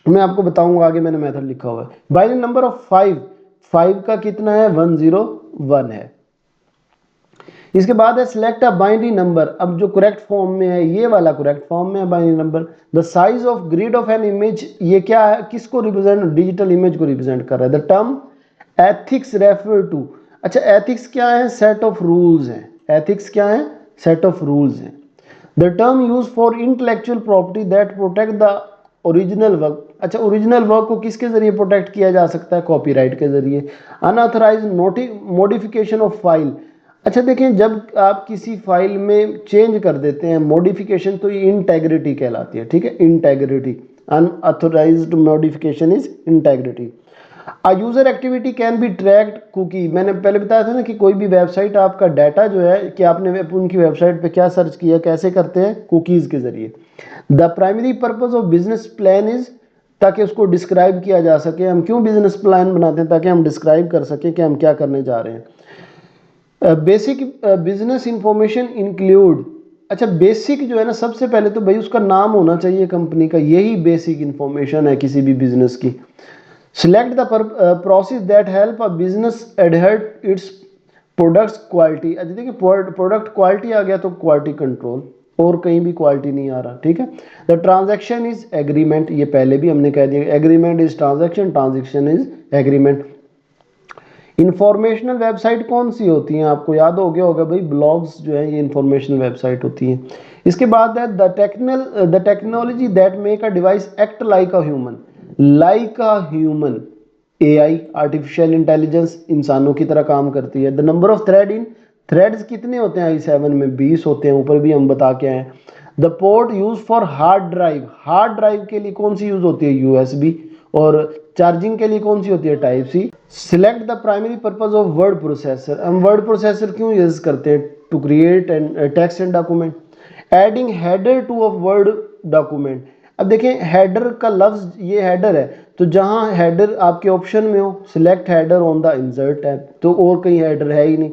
मैं आपको बताऊंगा आगे, मैंने मेथड लिखा हुआ है। बाइनरी नंबर ऑफ 5 का कितना है, 101 है। इसके बाद है सिलेक्ट अ बाइनरी नंबर, अब जो करेक्ट फॉर्म में है, ये वाला करेक्ट फॉर्म में है binary number. The size of grid of an image, ये क्या है, किसको रिप्रेजेंट, डिजिटल इमेज को रिप्रेजेंट कर रहा है। The term ethics refer to, अच्छा एथिक्स क्या है, सेट ऑफ रूल्स है। एथिक्स क्या है, सेट ऑफ रूल्स है। The term use for intellectual property that protect the original work, अच्छा ओरिजिनल वर्क को किसके जरिए प्रोटेक्ट किया जा सकता है, कॉपीराइट के जरिए। अनऑथराइज्ड मॉडिफिकेशन ऑफ फाइल, अच्छा देखें जब आप किसी फाइल में चेंज कर देते हैं, मॉडिफिकेशन, तो ये इंटेग्रिटी कहलाती है, ठीक है, integrity. Unauthorised modification is integrity. A user activity can be tracked cookie, मैंने पहले बताया था ना कि कोई भी वेबसाइट, आपका डाटा जो है कि आपने उनकी वेबसाइट पे क्या सर्च किया, कैसे करते हैं, कुकीज़ के जरिए। The primary purpose of business plan is, ताकि उसको डिस्क्राइब किया जा सके, हम क्यों बिजनेस प्लान बनाते हैं, ताकि हम डिस्क्राइब कर सकें कि हम क्या करने जा रहे हैं। बेसिक बिजनेस इंफॉर्मेशन इंक्लूड, अच्छा बेसिक जो है ना, सबसे पहले तो भाई उसका नाम होना चाहिए कंपनी का, यही बेसिक इंफॉर्मेशन है किसी भी बिजनेस की। Select the process that help a business adhere its products quality, अच्छा देखिए प्रोडक्ट क्वालिटी आ गया तो क्वालिटी कंट्रोल, और कहीं भी क्वालिटी नहीं आ रहा, ठीक है। द ट्रांजैक्शन इज एग्रीमेंट, ये पहले भी हमने कह दिया, agreement is transaction, transaction is agreement. Informational website कौन सी होती हैं, आपको याद हो गया होगा भाई, ब्लॉग्स जो है ये इंफॉर्मेशनल वेबसाइट होती हैं। इसके बाद है the technology that make a device act like a human, like a human, AI artificial intelligence इंसानों की तरह काम करती है। द नंबर ऑफ थ्रेड्स कितने होते हैं i7 में, 20 होते हैं, ऊपर भी हम बता के आए। The port use for hard drive के लिए कौन सी यूज होती है, यूएसबी, और चार्जिंग के लिए कौन सी होती है, type C. Select the primary purpose of word processor, हम वर्ड प्रोसेसर क्यों यूज करते हैं, to create and text and document. Adding header to a word document, अब देखें हेडर का लफ्ज, ये हेडर है, तो जहां हेडर आपके ऑप्शन में हो, select header on the insert tab, तो और कहीं हेडर है ही नहीं।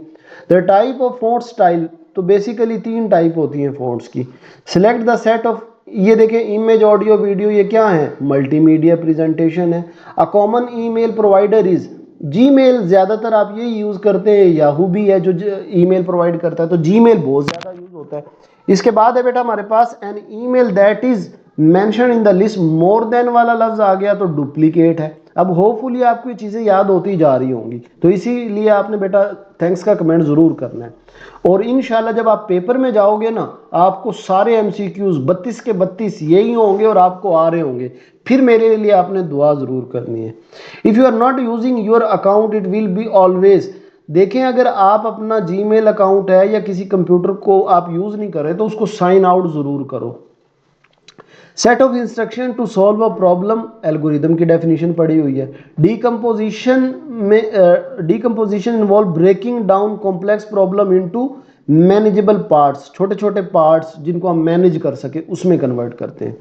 The type of font style, तो बेसिकली 3 टाइप होती हैं फॉन्ट्स की। सिलेक्ट द सेट ऑफ, ये देखें इमेज ऑडियो वीडियो, ये क्या है, मल्टीमीडिया प्रेजेंटेशन है। A common email provider is, Gmail ज्यादातर आप यही यूज करते हैं, याहू भी है जो ईमेल प्रोवाइड करता है, तो जीमेल बहुत ज्यादा यूज होता है। इसके बाद है बेटा हमारे पास an email that is mention in the list more than वाला लफ्ज आ गया तो डुप्लीकेट है। अब होपफुली आपको ये चीजें याद होती जा रही होंगी, तो इसीलिए आपने बेटा थैंक्स का कमेंट जरूर करना है। और इंशाल्लाह जब आप पेपर में जाओगे ना, आपको सारे एमसीक्यूज 32 के 32 यही होंगे और आपको आ रहे होंगे, फिर मेरे लिए आपने दुआ जरूर करनी है। If you are not using your account it will be always, देखें अगर आप अपना जीमेल अकाउंट है या किसी कंप्यूटर को आप यूज नहीं कर रहे तो उसको साइन आउट जरूर करो। Set of instruction to solve a problem, algorithm की डेफिनेशन पड़ी हुई है। डीकंपोजिशन में decomposition involve breaking down complex problem into manageable parts, छोटे छोटे पार्ट्स जिनको हम मैनेज कर सके उसमें कन्वर्ट करते हैं।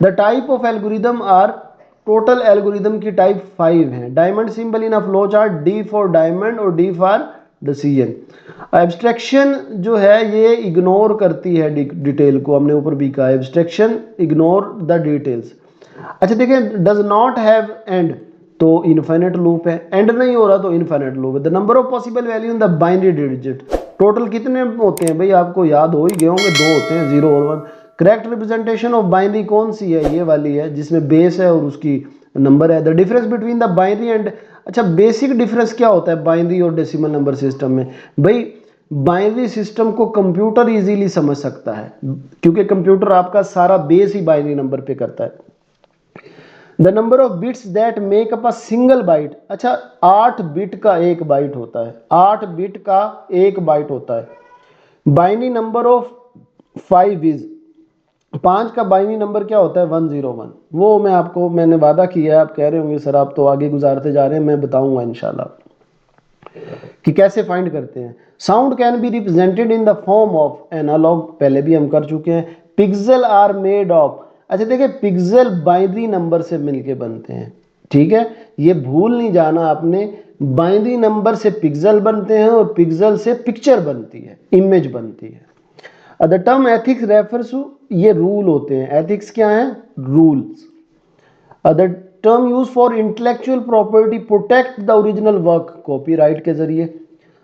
The type of algorithm are, total algorithm की टाइप 5 है। Diamond symbol in a flow chart, D for diamond और डी फॉर डिसीजन। एब्स्ट्रैक्शन जो है ये इग्नोर करती है डिटेल को, हमने ऊपर भी कहा एब्स्ट्रैक्शन इग्नोर द डिटेल्स। अच्छा देखिए, डज नॉट हैव एंड तो इनफाइनाइट लूप है, एंड नहीं हो रहा तो इनफाइनाइट लूप है। The number of possible value in the binary digit, total कितने होते हैं भाई, आपको याद हो ही गए होंगे, 2 होते हैं, 0 और 1। करेक्ट रिप्रेजेंटेशन ऑफ बाइनरी कौन सी है, ये वाली है जिसमें बेस है और उसकी नंबर है। The difference between the binary and, अच्छा बेसिक डिफरेंस क्या होता है बाइनरी और डेसिमल नंबर सिस्टम में भाई? बाइनरी सिस्टम को कंप्यूटर इजीली समझ सकता है क्योंकि कंप्यूटर आपका सारा बेस ही बाइनरी नंबर पे करता है। The number of bits that make up a single byte, अच्छा 8 बिट का एक बाइट होता है, 8 बिट का एक बाइट होता है। बाइनरी नंबर ऑफ 5 इज, 5 का बाइनरी नंबर क्या होता है 101। वो मैंने वादा किया है, आप कह रहे होंगे सर आप तो आगे गुजारते जा रहे हैं, मैं बताऊंगा इंशाल्लाह कि कैसे फाइंड करते हैं। Sound can be represented in the form of analogue, पहले भी हम कर चुके हैं। पिक्सल आर मेड ऑफ, अच्छा देखिए पिक्सल बाइनरी नंबर से मिलके बनते हैं, ठीक है, ये भूल नहीं जाना आपने, बाइनरी नंबर से पिक्सल बनते हैं और पिक्सल से पिक्चर बनती है, इमेज बनती है। The term ethics refers to, ये रूल होते हैं, एथिक्स क्या है, rules. The term use for intellectual property, protect the original work, copyright के जरिए।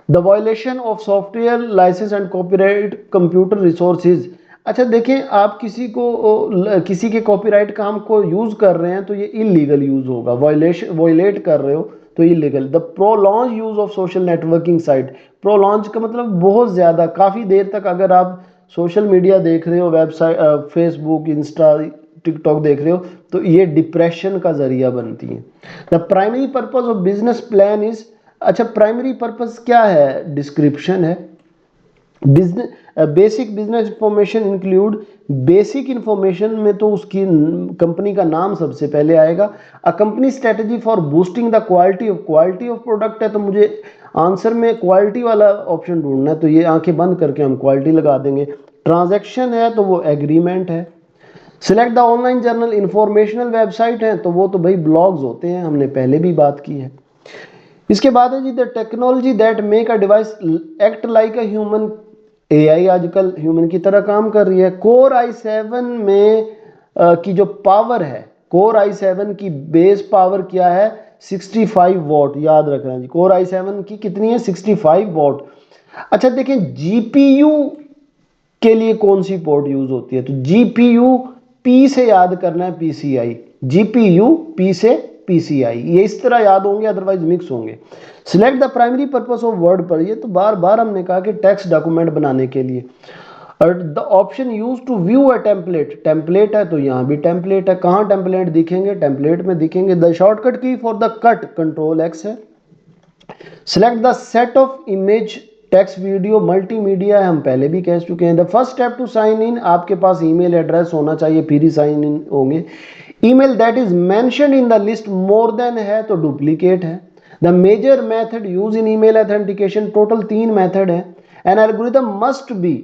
The violation of software licence and copyright computer resources, अच्छा देखें आप किसी के कॉपीराइट काम को यूज कर रहे हैं तो ये इलीगल यूज होगा, वायलेट कर रहे हो तो illegal. The prolong use of social networking site, prolong का मतलब बहुत ज्यादा, काफी देर तक अगर आप सोशल मीडिया देख रहे हो, वेबसाइट फेसबुक इंस्टा टिकटॉक देख रहे हो तो ये डिप्रेशन का जरिया बनती है। The primary purpose of business plan is, अच्छा प्राइमरी पर्पस क्या है, डिस्क्रिप्शन है। Business basic business information include, basic information में तो उसकी कंपनी का नाम सबसे पहले आएगा। A company strategy for boosting the quality of product है तो मुझे आंसर में क्वालिटी वाला ऑप्शन ढूंढना है, तो ये आंखें बंद करके हम क्वालिटी लगा देंगे। ट्रांजैक्शन है तो वो एग्रीमेंट है। Select the online journal, informational website है तो वो तो भाई ब्लॉग्स होते हैं, हमने पहले भी बात की है। इसके बाद है जी the technology that make a device act like a human, AI आजकल ह्यूमन की तरह काम कर रही है। कोर i7 में की जो पावर है, कोर i7 की बेस पावर क्या है 65 वॉट, याद रखना जी, कोर i7 की कितनी है 65 वॉट। अच्छा देखें जीपीयू के लिए कौन सी पोर्ट यूज होती है, तो जीपीयू पी से याद करना है, पीसीआई, जीपीयू पी से पीसीआई, ये इस तरह याद होंगे अदरवाइज मिक्स होंगे। Select the primary purpose of word, पर ये तो बार बार हमने कहा कि टेक्स्ट डॉक्यूमेंट बनाने के लिए। और the option use to view a template, template है तो यहाँ भी टेम्पलेट है, कहाँ टेम्पलेट दिखेंगे, टेम्पलेट में दिखेंगे। The shortcut key for the cut control x है। Select the set of image, text video multimedia है, हम पहले भी कह चुके हैं। The first step to sign in, आपके पास ईमेल एड्रेस होना चाहिए फिर ही साइन इन होंगे। Email that is mentioned in the list more than है तो डुप्लीकेट है। The major method use in email authentication, total 3 method है। An algorithm must be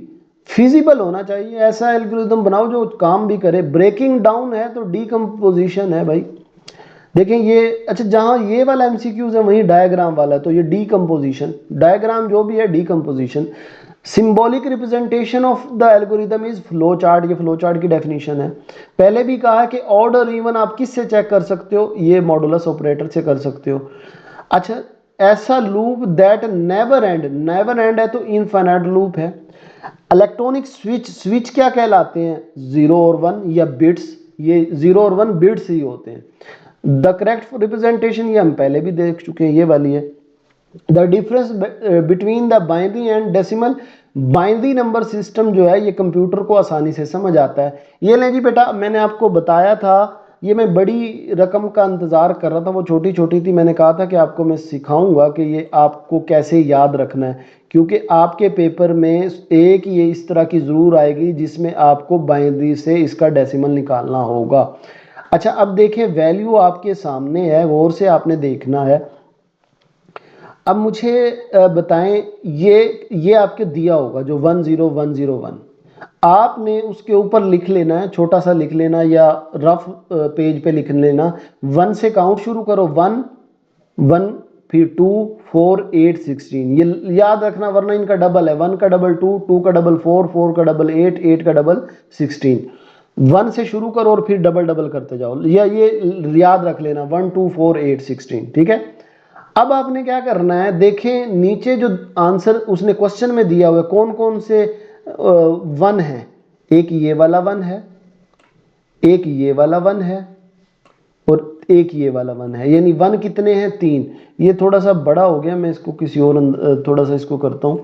feasible होना चाहिए, ऐसा एल्गोरिथम बनाओ जो काम भी करे। ब्रेकिंग डाउन है तो डीकम्पोजिशन है भाई, देखें ये, अच्छा जहां ये वाला एमसीक्यूज है वहीं डायग्राम वाला है तो ये डीकम्पोजिशन, डायग्राम जो भी है decomposition. Symbolic representation of the algorithm is flow chart, ये फ्लो चार्ट की डेफिनेशन है। पहले भी कहा कि ऑड और इवन आप किससे चेक कर सकते हो, ये मॉडुलस ऑपरेटर से कर सकते हो। अच्छा ऐसा loop that never and, never and है तो इनफाइनाइट लूप है। इलेक्ट्रॉनिक स्विच, स्विच क्या कहलाते हैं 0 और 1 या बिट्स, ये 0 और 1 बिट्स ही होते हैं। द करेक्ट रिप्रेजेंटेशन ये हम पहले भी देख चुके हैं, ये वाली है। The difference between the binary and decimal, binary number system जो है ये कंप्यूटर को आसानी से समझ आता है। ये ले जी बेटा, मैंने आपको बताया था, ये मैं बड़ी रकम का इंतजार कर रहा था, वो छोटी छोटी थी, मैंने कहा था कि आपको मैं सिखाऊंगा कि ये आपको कैसे याद रखना है, क्योंकि आपके पेपर में एक ये इस तरह की जरूर आएगी जिसमें आपको बाइनरी से इसका डेसिमल निकालना होगा। अच्छा अब देखें वैल्यू आपके सामने है, गौर से आपने देखना है। अब मुझे बताएं, ये आपके दिया होगा जो 10101, आपने उसके ऊपर लिख लेना है, छोटा सा लिख लेना या रफ पेज पे लिख लेना, 1 से काउंट शुरू करो, 1 1 फिर 2 4 8 16, ये याद रखना वरना इनका डबल है, 1 का डबल 2, 2 का डबल 4, 4 का डबल 8, 8 का डबल 16। 1 से शुरू करो और फिर डबल डबल करते जाओ, या ये याद रख लेना 1 2 4 8 16, ठीक है। अब आपने क्या करना है, देखें नीचे जो आंसर उसने क्वेश्चन में दिया हुआ है कौन कौन से 1 है। एक ये वाला 1 है, एक ये वाला 1 है और एक ये वाला 1 है, यानी 1 कितने हैं, 3। ये थोड़ा सा बड़ा हो गया, मैं इसको किसी और थोड़ा सा इसको करता हूं।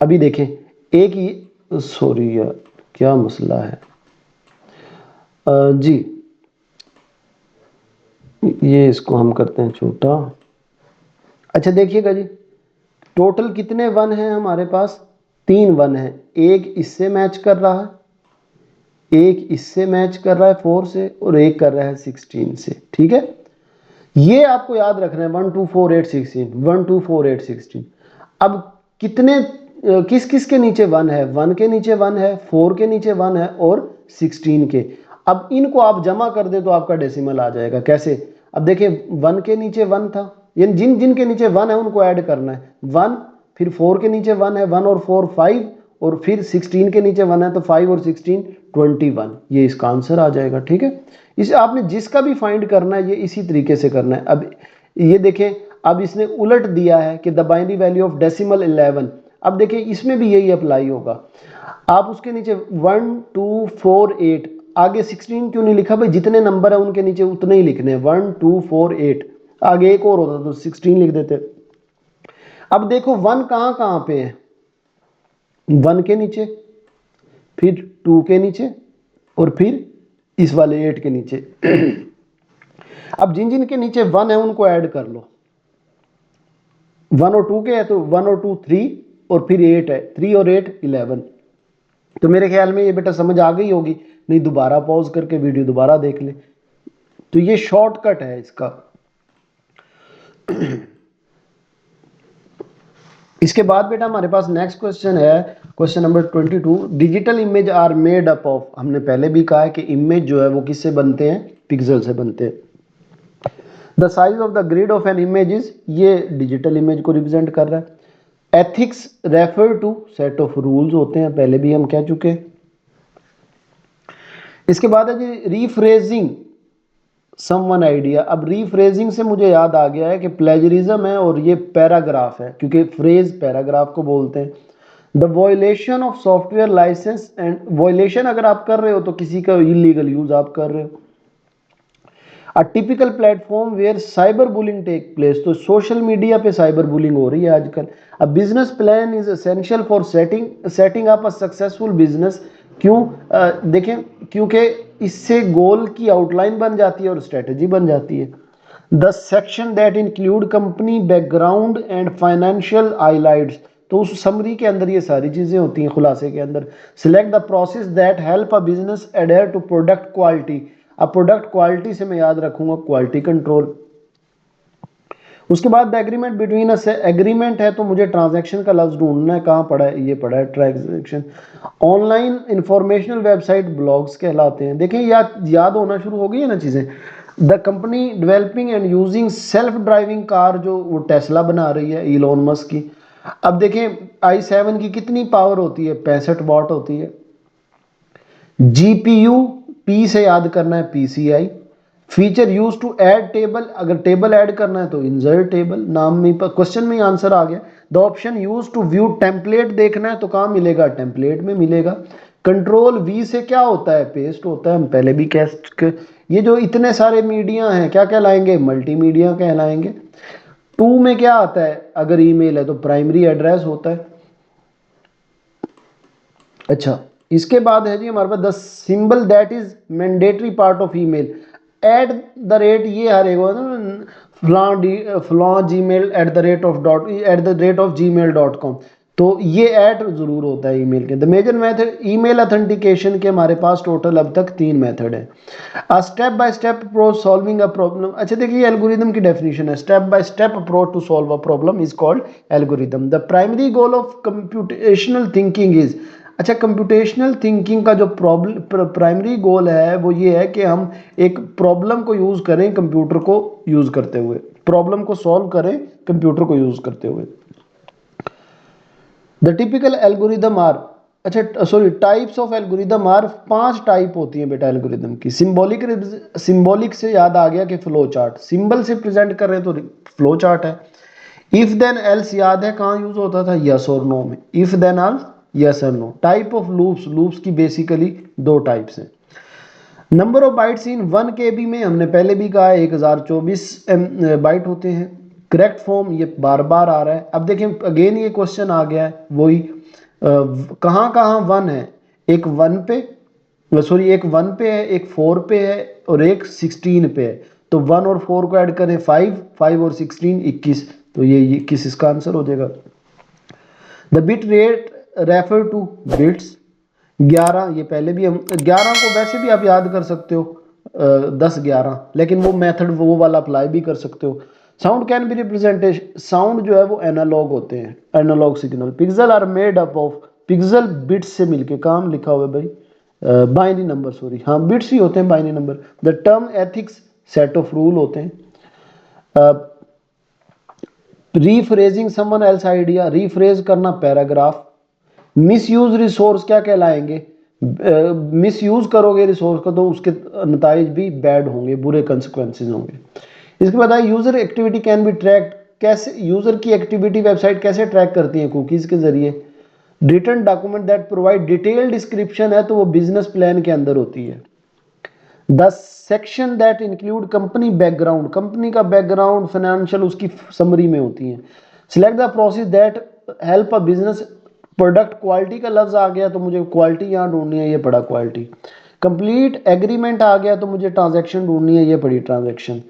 अभी देखें, एक ये, सॉरी यार क्या मसला है, जी ये इसको हम करते हैं छोटा। अच्छा देखिएगा जी, टोटल कितने 1 हैं हमारे पास, 3 1 है। एक इससे मैच कर रहा है, एक इससे मैच कर रहा है 4 से, और एक कर रहा है 16 से, ठीक है। ये आपको याद रखना है, 1 2 4 8 16, 1 2 4 8 16। अब कितने किस किस के नीचे 1 है, 1 के नीचे 1 है, 4 के नीचे 1 है और 16 के। अब इनको आप जमा कर दे तो आपका डेसिमल आ जाएगा। कैसे, अब देखिए 1 के नीचे 1 था, यानी जिन जिन के नीचे 1 है उनको ऐड करना है, 1 फिर 4 के नीचे 1 है, 1 और 4 5, और फिर 16 के नीचे 1 है तो 5 और 16 21, ये इसका आंसर आ जाएगा, ठीक है। इसे आपने जिसका भी फाइंड करना है ये इसी तरीके से करना है। अब ये देखें, अब इसने उलट दिया है कि the binary value of decimal 11। अब देखिए इसमें भी यही अप्लाई होगा, आप उसके नीचे 1 2 4 8, आगे 16 क्यों नहीं लिखा भाई, जितने नंबर है उनके नीचे उतने ही लिखने हैं, 1 2 4 8, आगे एक और होता तो 16 लिख देते। अब देखो 1 कहां कहां पे है, 1 के नीचे, फिर 2 के नीचे, और फिर इस वाले 8 के नीचे। अब जिन जिन के नीचे 1 है उनको ऐड कर लो, 1 और 2 के है तो 1 और 2 3, और फिर 8 है, 3 और 8 11। तो मेरे ख्याल में ये बेटा समझ आ गई होगी, नहीं दोबारा पॉज करके वीडियो दोबारा देख ले। तो ये शॉर्टकट है इसका। इसके बाद बेटा हमारे पास नेक्स्ट क्वेश्चन है, question number 22। Digital image are made up of, हमने पहले भी कहा है कि इमेज जो है वो किससे बनते हैं, पिक्सल से बनते हैं। The size of the grid of an image is, ये डिजिटल इमेज को रिप्रेजेंट कर रहा है। Ethics refer to set of rules होते हैं, पहले भी हम कह चुके हैं। इसके बाद है जी रीफ्रेजिंग समवन आइडिया। अब रीफ्रेजिंग से मुझे याद आ गया है कि प्लेजरिज्म है और ये पैराग्राफ है, क्योंकि फ्रेज पैराग्राफ को बोलते हैं। The violation of software licence and, violation अगर आप कर रहे हो तो किसी का इलीगल यूज आप कर रहे हो। A typical platform where cyber bullying take place, तो सोशल मीडिया पे साइबर बुलिंग हो रही है आजकल। A business plan is essential for setting up a successful business. क्यों, देखें क्योंकि इससे गोल की आउटलाइन बन जाती है और स्ट्रेटजी बन जाती है। The section that include company background and financial highlights, तो उस समरी के अंदर ये सारी चीजें होती हैं, खुलासे के अंदर। Select the process that help a business adhere to product quality. अब प्रोडक्ट क्वालिटी से मैं याद रखूंगा क्वालिटी कंट्रोल। उसके बाद द एग्रीमेंट बिटवीन एग्रीमेंट है तो मुझे ट्रांजैक्शन का लफ्ज ढूंढना है, कहाँ पड़ा है, ये पड़ा है transaction. Online informational website blogs कहलाते हैं। देखिए याद होना शुरू हो गई है ना चीजें। The company developing and using self driving car, जो वो टेस्ला बना रही है इलॉन मस्क की। अब देखें i7 की कितनी पावर होती है, 65 वाट होती है। जीपीयू, पी से याद करना है PCI. Feature use to add table, अगर टेबल ऐड करना है तो इंसर्ट टेबल, नाम में क्वेश्चन में आंसर आ गया। The option use to view template, देखना है तो कहाँ मिलेगा, टेम्पलेट में मिलेगा। कंट्रोल वी से क्या होता है, पेस्ट होता है, हम पहले भी ये जो इतने सारे मीडिया हैं क्या कहलाएंगे, मल्टीमीडिया कहलाएंगे। टू में क्या आता है, अगर ईमेल है तो प्राइमरी एड्रेस होता है। अच्छा इसके बाद है जी हमारे पास the symbol that is mandatory part of email. At the rate, ये हर एक फलां gmail at the rate of gmail dot com. तो ये ऐड जरूर होता है ईमेल के। The major method email authentication के हमारे पास टोटल अब तक 3 मेथड है। A step by step approach solving a problem. अच्छा देखिए एल्गोरिदम की डेफिनेशन है, step by step approach to solve a problem is called algorithm. The primary goal of computational thinking is. अच्छा कंप्यूटेशनल थिंकिंग का जो problem primary goal है वो ये है कि हम एक प्रॉब्लम को यूज करें कंप्यूटर को यूज करते हुए, प्रॉब्लम को सॉल्व करें कंप्यूटर को यूज करते हुए। द टिपिकल एल्गोरिदम आर, अच्छा sorry types of algorithm are, 5 type होती हैं बेटा एल्गोरिदम की। सिंबॉलिक से याद आ गया कि फ्लो चार्ट, सिंबल से प्रेजेंट कर रहे हैं तो फ्लो चार्ट है। इफ देन एल्स याद है कहाँ यूज होता था, यस और नो में, इफ देन एल्स यस और no. Type of loops, loops की बेसिकली 2 टाइप्स हैं। Number of bytes in 1 KB में हमने पहले भी कहा 1024 बाइट होते हैं। करेक्ट फॉर्म ये बार बार आ रहा है। अब देखिए अगेन ये क्वेश्चन आ गया है वही, कहाँ कहाँ 1 है, एक 1 पे सॉरी एक 1 पे है, एक 4 पे है और एक 16 पे है। तो 1 और 4 को ऐड करें 5, 5 और 16 21, तो ये 21 इसका आंसर हो जाएगा। The bit rate refer to bits 11, ये पहले भी हम 11 को वैसे भी आप याद कर सकते हो 10 11, लेकिन वो मेथड वो वाला अप्लाई भी कर सकते हो। Sound can be representation, sound जो है वो एनालॉग होते हैं, analogue signal. Pixel are made up of, pixel bits से मिलके, काम लिखा हुआ है भाई बाइनरी नंबर, सॉरी हाँ बिट्स ही होते हैं binary number. The term ethics set of rule होते हैं। Rephrasing someone else idea, rephrase करना पैराग्राफ। मिस यूज रिसोर्स क्या कहलाएंगे, मिस यूज करोगे रिसोर्स को तो उसके नताइज भी बैड होंगे, बुरे कंसिक्वेंसेज होंगे। इसके बाद user activity can be tracked, कैसे यूजर की एक्टिविटी वेबसाइट कैसे ट्रैक करती है, कुकीज के जरिए। Written document that provide detail description है तो वो बिजनेस प्लान के अंदर होती है। The section that include company background, company का बैकग्राउंड फाइनेंशियल उसकी समरी में होती है। Select the process that help a business, product quality का लफ्ज आ गया तो मुझे क्वालिटी यहाँ ढूंढनी है, ये पड़ा क्वालिटी। कंप्लीट एग्रीमेंट आ गया तो मुझे ट्रांजैक्शन ढूंढनी है, ये पड़ी ट्रांजैक्शन।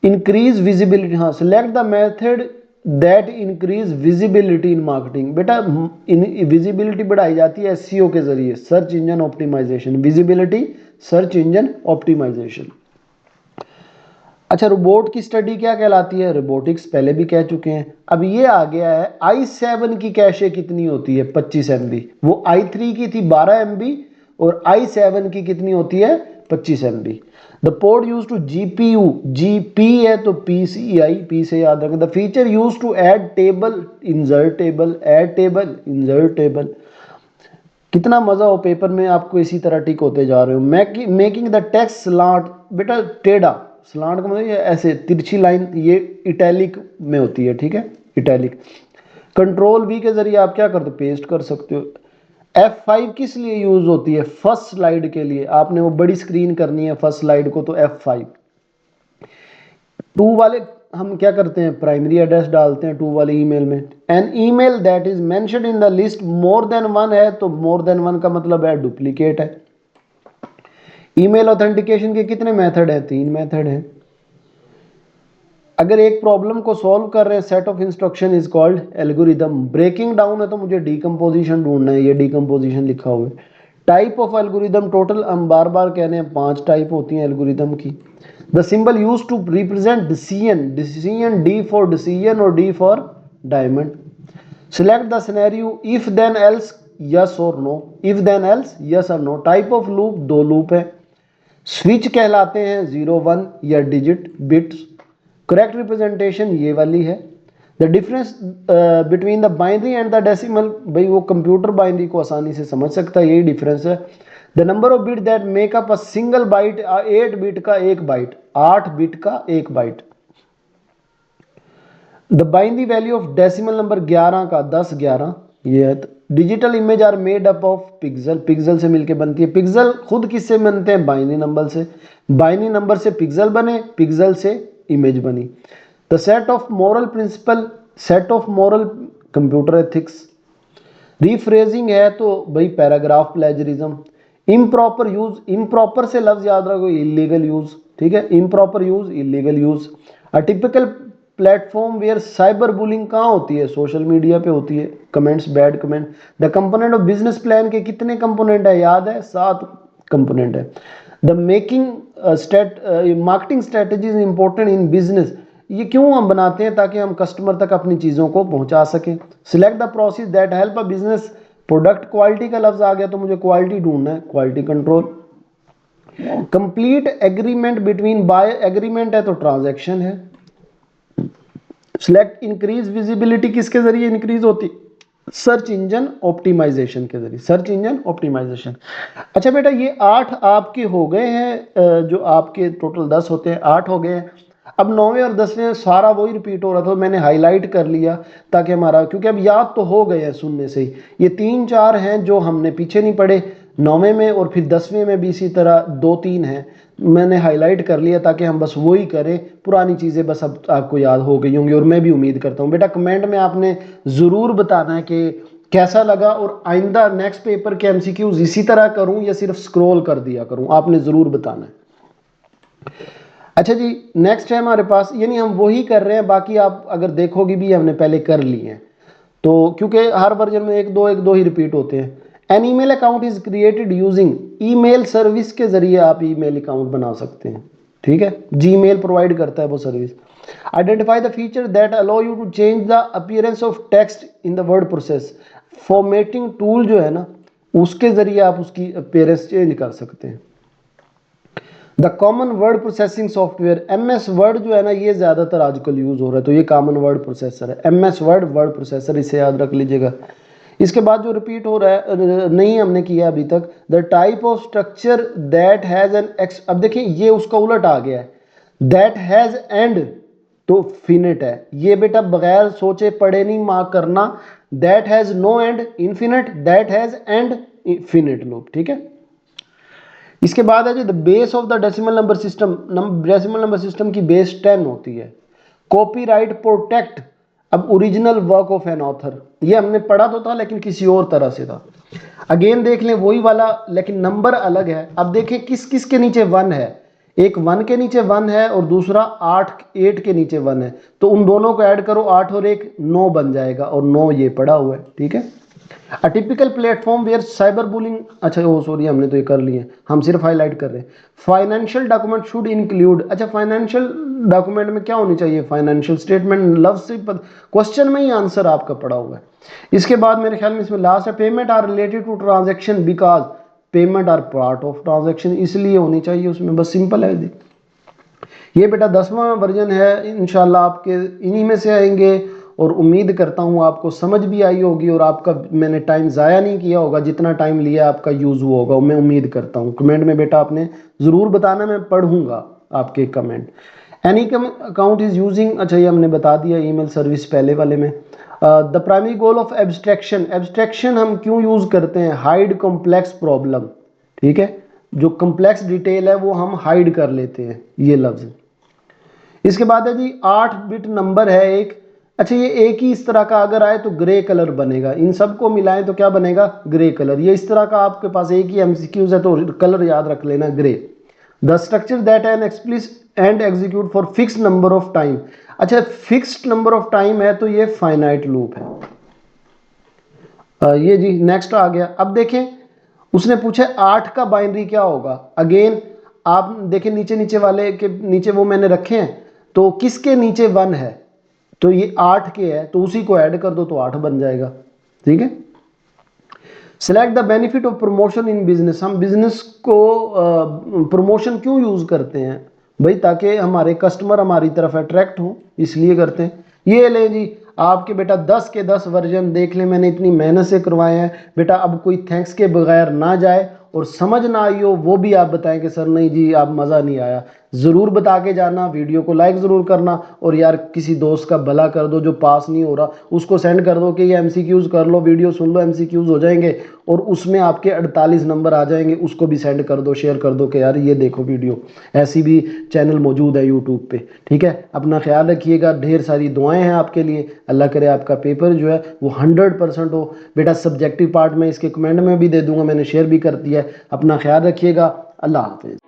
इंक्रीज विजिबिलिटी, हाँ select the method that increase visibility in marketing. बेटा विजिबिलिटी बढ़ाई जाती है एसईओ के जरिए, search engine optimisation, visibility search engine optimisation. अच्छा रोबोट की स्टडी क्या कहलाती है, रोबोटिक्स पहले भी कह चुके हैं। अब ये आ गया है i7 की कैशे कितनी होती है 25 MB, वो i3 की थी 12 MB और i7 की कितनी होती है 25 MB। The port use to GPU, GP है तो पीसीआई, पी से याद रखें। The feature use to add table, insert table, add table, insert table. कितना मजा हो पेपर में आपको इसी तरह टिक होते जा रहे हो। मेकिंग द टेक्स्ट स्लांट, बेटा टेढ़ा, स्लांट का मतलब ये ऐसे तिरछी लाइन, ये इटैलिक में होती है, ठीक है इटैलिक। कंट्रोल वी के जरिए आप क्या करते हो, पेस्ट कर सकते हो। F5 किस लिए यूज होती है, फर्स्ट स्लाइड के लिए, आपने वो बड़ी स्क्रीन करनी है फर्स्ट स्लाइड को तो F5। 2 वाले हम क्या करते हैं, प्राइमरी एड्रेस डालते हैं 2 वाले ईमेल में। An email that is mentioned in the list more than 1 है तो मोर देन 1 का मतलब है डुप्लीकेट है। ईमेल ऑथेंटिकेशन के कितने मेथड हैं, 3 मेथड हैं। अगर एक प्रॉब्लम को सॉल्व कर रहे हैं set of instruction is called algorithm. Breaking down है तो मुझे डीकंपोजिशन ढूंढना है, ये डीकंपोजिशन लिखा हुआ है। टाइप ऑफ एल्गोरिदम टोटल हम बार बार कह रहे हैं 5 टाइप होती हैं एल्गोरिदम की। The symbol use to represent decision, decision D for decision और D for diamond. Select the scenario if then else yes और no, if then else yes और no. Type of loop 2 loop है। Switch कहलाते हैं 0 1 या digit bits. Correct representation ये वाली है। The difference between the binary and the decimal, भाई वो कंप्यूटर बाइनरी को आसानी से समझ सकता है, यही डिफरेंस है। The number of bit that make up a single byte, 8 bit का 1 बाइट, 8 बिट का 1 byte. The binary value of decimal number 11 का 10 11, ये है। Digital image are made up of pixel, pixel से मिलके बनती है। पिक्सल खुद किससे बनते हैं, बाइनरी नंबर से। बाइनरी नंबर से पिक्सल बने, पिक्सल से इमेज बनी। The set of moral principal, set of moral computer ethics. Rephrasing है तो भाई paragraph plagiarism. Improper use, improper से लफ्ज याद रखो इलीगल यूज, ठीक है, improper use illegal use. A typical platform where cyber bullying कहाँ होती है? सोशल मीडिया पे होती है। Comments, bad comment. The component of business plan के कितने कंपोनेंट है याद है? 7 कंपोनेंट है। The making marketing strategy is important in business, ये क्यों हम बनाते हैं? ताकि हम कस्टमर तक अपनी चीज़ों को पहुंचा सकें। Select the process that help a business product, quality का लफ्ज आ गया तो मुझे क्वालिटी ढूंढना है, quality control. Complete agreement between buy, agreement है तो ट्रांजैक्शन है। सिलेक्ट इंक्रीज विजिबिलिटी, किसके जरिए इंक्रीज होती? सर्च इंजन ऑप्टिमाइजेशन के जरिए, सर्च इंजन ऑप्टिमाइजेशन। अच्छा बेटा ये 8 आपके हो गए हैं, जो आपके टोटल 10 होते हैं 8 हो गए हैं। अब 9वें और 10वें सारा वही रिपीट हो रहा था, मैंने हाईलाइट कर लिया ताकि हमारा, क्योंकि अब याद तो हो गए हैं सुनने से ही। ये 3-4 हैं जो हमने पीछे नहीं पढ़े 9वें में, और फिर 10वें में भी इसी तरह 2-3 हैं मैंने हाईलाइट कर लिया ताकि हम बस वही करें। पुरानी चीज़ें बस अब आपको याद हो गई होंगी, और मैं भी उम्मीद करता हूँ। बेटा कमेंट में आपने ज़रूर बताना है कि कैसा लगा, और आइंदा नेक्स्ट पेपर के एमसीक्यूज इसी तरह करूं या सिर्फ स्क्रॉल कर दिया करूं, आपने ज़रूर बताना है। अच्छा जी नेक्स्ट है हमारे पास, यानी हम वही कर रहे हैं, बाकी आप अगर देखोगे भी हमने पहले कर लिए हैं, तो क्योंकि हर वर्जन में एक दो ही रिपीट होते हैं। An email account is created using, email service के जरिए आप ईमेल अकाउंट बना सकते हैं, ठीक है। जीमेल प्रोवाइड करता है वो service. Identify the feature that allow you to change the appearance of text in the word process, formatting tool जो है ना उसके जरिए आप उसकी अपीयरेंस चेंज कर सकते हैं। The common word processing software, MS word जो है ना ये ज़्यादातर आजकल यूज़ हो रहा है, तो ये कॉमन वर्ड प्रोसेसर है, MS वर्ड वर्ड प्रोसेसर, इसे याद रख लीजिएगा। इसके बाद जो रिपीट हो रहा है नहीं हमने किया अभी तक, the type of structure that has an x, अब देखिए ये उसका उलट आ गया है, दैट हैज़ एंड तो फिनिट है, ये बेटा बगैर सोचे पढ़े नहीं मार्क करना। That has no end infinite, that has end finite loop, ठीक है। इसके बाद है जी the base of the decimal number system, decimal number system की बेस 10 होती है। कॉपीराइट प्रोटेक्ट, अब original work of an author, ये हमने पढ़ा तो था लेकिन किसी और तरह से था। अगेन देख लें वही वाला लेकिन नंबर अलग है। अब देखें किस किस के नीचे 1 है, एक 1 के नीचे 1 है और दूसरा 8 के नीचे 1 है, तो उन दोनों को ऐड करो 8 और 1 9 बन जाएगा, और 9 ये पड़ा हुआ है, ठीक है। A typical platform where cyber bullying, अच्छा ओ सॉरी हमने तो ये कर लिए, हम सिर्फ हाईलाइट कर रहे हैं। फाइनेंशियल डॉक्यूमेंट शुड इंक्लूड, अच्छा फाइनेंशियल डॉक्यूमेंट में क्या होनी चाहिए? फाइनेंशियल स्टेटमेंट, लफ्ज से क्वेश्चन में ही आंसर आपका पड़ा हुआ है। इसके बाद मेरे ख्याल में इसमें लास्ट है, payment are related to transaction because payment are part of transaction, इसलिए होनी चाहिए उसमें, बस सिंपल है। ये बेटा 10वां वर्जन है, इंशाल्लाह आपके इन्हीं में से आएंगे, और उम्मीद करता हूँ आपको समझ भी आई होगी और आपका मैंने टाइम ज़ाया नहीं किया होगा, जितना टाइम लिया आपका यूज़ हुआ होगा, मैं उम्मीद करता हूँ। कमेंट में बेटा आपने ज़रूर बताना, मैं पढ़ूंगा आपके comment. Any account is using, अच्छा ये हमने बता दिया, ईमेल सर्विस पहले वाले में। The primary goal of abstraction, abstraction हम क्यों यूज़ करते हैं? हाइड कॉम्प्लेक्स प्रॉब्लम, ठीक है, जो कॉम्प्लेक्स डिटेल है वो हम हाइड कर लेते हैं, ये लफ्ज़। इसके बाद है जी 8 बिट नंबर है एक, अच्छा ये एक ही इस तरह का अगर आए तो ग्रे कलर बनेगा, इन सबको मिलाएं तो क्या बनेगा? Grey colour. ये इस तरह का आपके पास एक ही MCQs है तो कलर याद रख लेना, grey. The structure that an explicit and execute for fixed number of time, अच्छा फिक्स्ड नंबर ऑफ टाइम है तो ये फाइनाइट लूप है। ये जी नेक्स्ट आ गया। अब देखें उसने पूछा 8 का बाइनरी क्या होगा। अगेन आप देखें नीचे नीचे वाले के नीचे वो मैंने रखे हैं, तो किसके नीचे 1 है? तो ये 8 के है, तो उसी को ऐड कर दो तो 8 बन जाएगा, ठीक है। Select the benefit of promotion in business, हम बिजनेस को प्रमोशन क्यों यूज करते हैं भाई? ताकि हमारे कस्टमर हमारी तरफ अट्रैक्ट हो, इसलिए करते हैं। ये ले जी आपके बेटा 10 के 10 वर्जन देख ले, मैंने इतनी मेहनत से करवाए हैं बेटा। अब कोई थैंक्स के बगैर ना जाए, और समझ ना आई हो वो भी आप बताएं कि सर नहीं जी आप मज़ा नहीं आया, ज़रूर बता के जाना। वीडियो को लाइक ज़रूर करना, और यार किसी दोस्त का भला कर दो जो पास नहीं हो रहा, उसको सेंड कर दो कि ये MCQs कर लो, वीडियो सुन लो, MCQs हो जाएंगे और उसमें आपके 48 नंबर आ जाएंगे, उसको भी सेंड कर दो, शेयर कर दो कि यार ये देखो वीडियो, ऐसी भी चैनल मौजूद है यूट्यूब पे, ठीक है। अपना ख्याल रखिएगा, ढेर सारी दुआएं हैं आपके लिए, अल्लाह करे आपका पेपर जो है वो 100% हो। बेटा सब्जेक्टिव पार्ट में इसके कमेंट में भी दे दूंगा, मैंने शेयर भी कर दिया है। अपना ख्याल रखिएगा, अल्लाह हाफिज़।